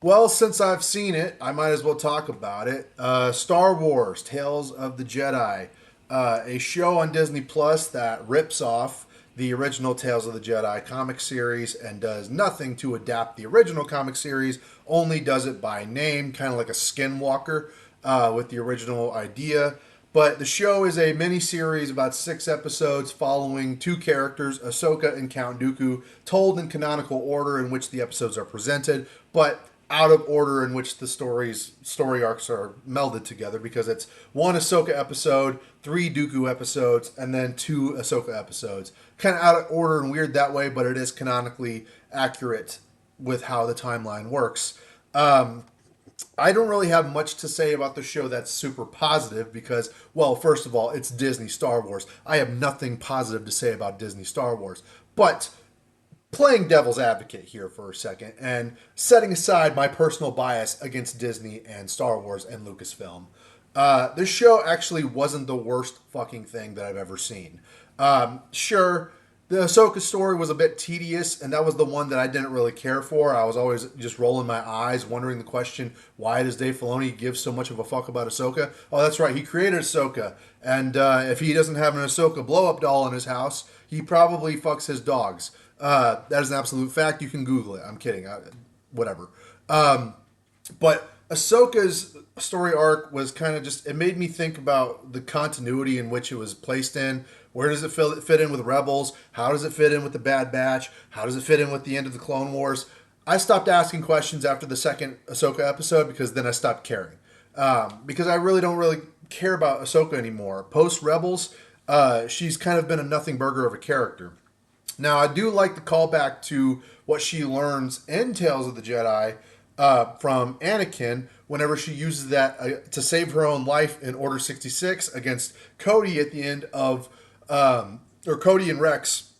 Well, since I've seen it, I might as well talk about it. Star Wars: Tales of the Jedi, a show on Disney Plus that rips off the original Tales of the Jedi comic series and does nothing to adapt the original comic series. Only does it by name, kind of like a Skinwalker with the original idea. But the show is a mini series, about 6 episodes, following two characters, Ahsoka and Count Dooku, told in canonical order in which the episodes are presented, but out of order in which the story arcs are melded together, because it's one Ahsoka episode, three Dooku episodes, and then two Ahsoka episodes. Kind of out of order and weird that way, but it is canonically accurate with how the timeline works. I don't really have much to say about the show that's super positive because, well, first of all, it's Disney Star Wars. I have nothing positive to say about Disney Star Wars. But playing devil's advocate here for a second and setting aside my personal bias against Disney and Star Wars and Lucasfilm, this show actually wasn't the worst fucking thing that I've ever seen. Sure, the Ahsoka story was a bit tedious, and that was the one that I didn't really care for. I was always just rolling my eyes, wondering the question, why does Dave Filoni give so much of a fuck about Ahsoka? Oh, that's right, he created Ahsoka, and if he doesn't have an Ahsoka blow-up doll in his house, he probably fucks his dogs. That is an absolute fact. You can Google it. I'm kidding. Whatever. But Ahsoka's story arc was kind of just, it made me think about the continuity in which it was placed in. Where does it fit in with Rebels? How does it fit in with the Bad Batch? How does it fit in with the end of the Clone Wars? I stopped asking questions after the second Ahsoka episode because then I stopped caring. Because I really don't really care about Ahsoka anymore. Post Rebels, she's kind of been a nothing burger of a character. Now, I do like the callback to what she learns in Tales of the Jedi from Anakin whenever she uses that to save her own life in Order 66 against Cody at the end of, or Cody and Rex.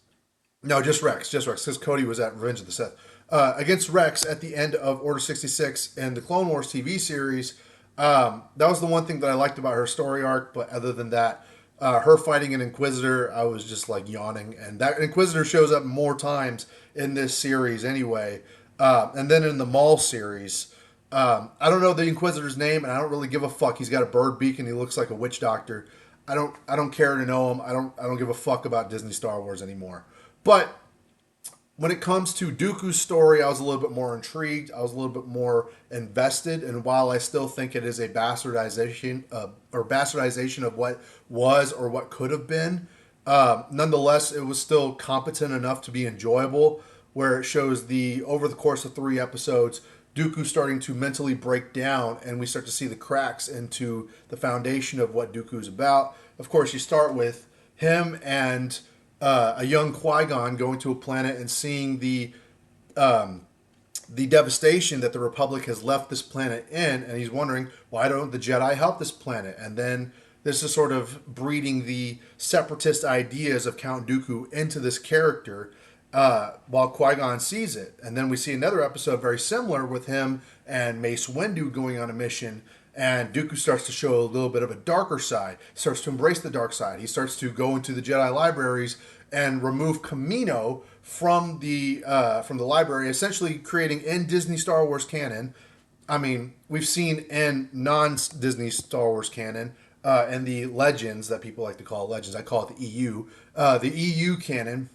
No, just Rex, because Cody was at Revenge of the Sith. Against Rex at the end of Order 66 in the Clone Wars TV series. That was the one thing that I liked about her story arc, but other than that, her fighting an Inquisitor, I was just like yawning. And that Inquisitor shows up more times in this series anyway. And then in the Maul series, I don't know the Inquisitor's name, and I don't really give a fuck. He's got a bird beak and he looks like a witch doctor. I don't care to know him. I don't give a fuck about Disney Star Wars anymore. But when it comes to Dooku's story, I was a little bit more intrigued. I was a little bit more invested. And while I still think it is a bastardization of what was or what could have been, nonetheless, it was still competent enough to be enjoyable. Where it shows the over the course of 3 episodes, Dooku starting to mentally break down, and we start to see the cracks into the foundation of what Dooku's about. Of course, you start with him and a young Qui-Gon going to a planet and seeing the devastation that the Republic has left this planet in, and he's wondering, why don't the Jedi help this planet? And then this is sort of breeding the separatist ideas of Count Dooku into this character while Qui-Gon sees it. And then we see another episode very similar with him and Mace Windu going on a mission, and Dooku starts to show a little bit of a darker side, starts to embrace the dark side. He starts to go into the Jedi libraries and remove Kamino from the library, essentially creating in Disney Star Wars canon. I mean, we've seen in non-Disney Star Wars canon and the legends that people like to call legends. I call it the EU canon,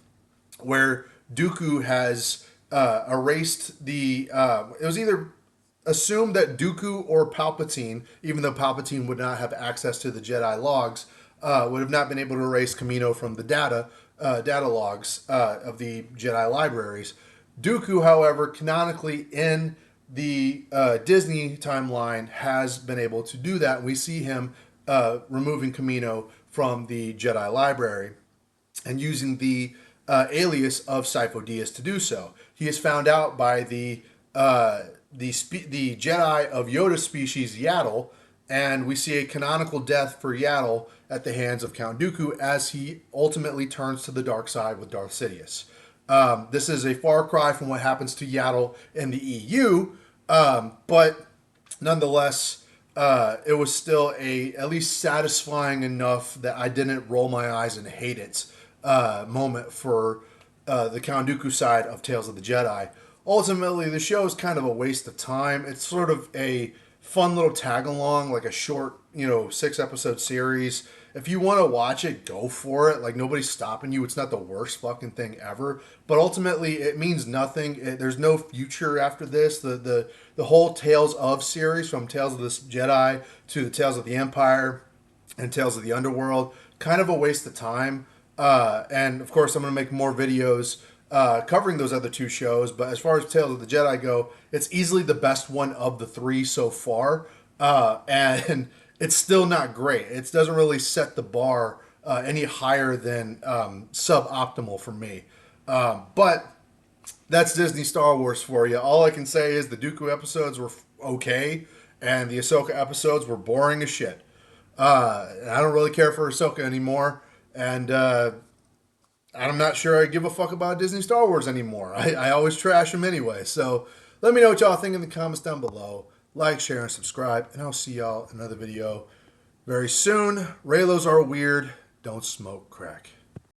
where Dooku has erased the. It was either assumed that Dooku or Palpatine, even though Palpatine would not have access to the Jedi logs, would have not been able to erase Kamino from the data logs of the Jedi libraries. Dooku, however, canonically in the Disney timeline has been able to do that. We see him removing Kamino from the Jedi library and using the alias of Sifo Dyas to do so. He is found out by the Jedi of Yoda species Yaddle, and we see a canonical death for Yaddle at the hands of Count Dooku as he ultimately turns to the dark side with Darth Sidious. This is a far cry from what happens to Yaddle in the EU, but nonetheless, it was still at least satisfying enough that I didn't roll my eyes and hate it moment for the Count Dooku side of Tales of the Jedi. ultimately the show is kind of a waste of time. It's sort of a fun little tag along, like a short, 6 episode series. If you want to watch it, go for it. Like nobody's stopping you. It's not the worst fucking thing ever. But ultimately, it means nothing. There's no future after this. The whole Tales of series, from Tales of the Jedi to the Tales of the Empire and Tales of the Underworld, kind of a waste of time. And of course, I'm going to make more videos covering those other two shows. But as far as Tales of the Jedi go, it's easily the best one of the three so far. And it's still not great. It doesn't really set the bar any higher than suboptimal for me. But that's Disney Star Wars for you. All I can say is the Dooku episodes were okay, and the Ahsoka episodes were boring as shit. I don't really care for Ahsoka anymore, and I'm not sure I give a fuck about Disney Star Wars anymore. I always trash them anyway. So let me know what y'all think in the comments down below. Like, share, and subscribe, and I'll see y'all in another video very soon. Raylos are weird. Don't smoke crack.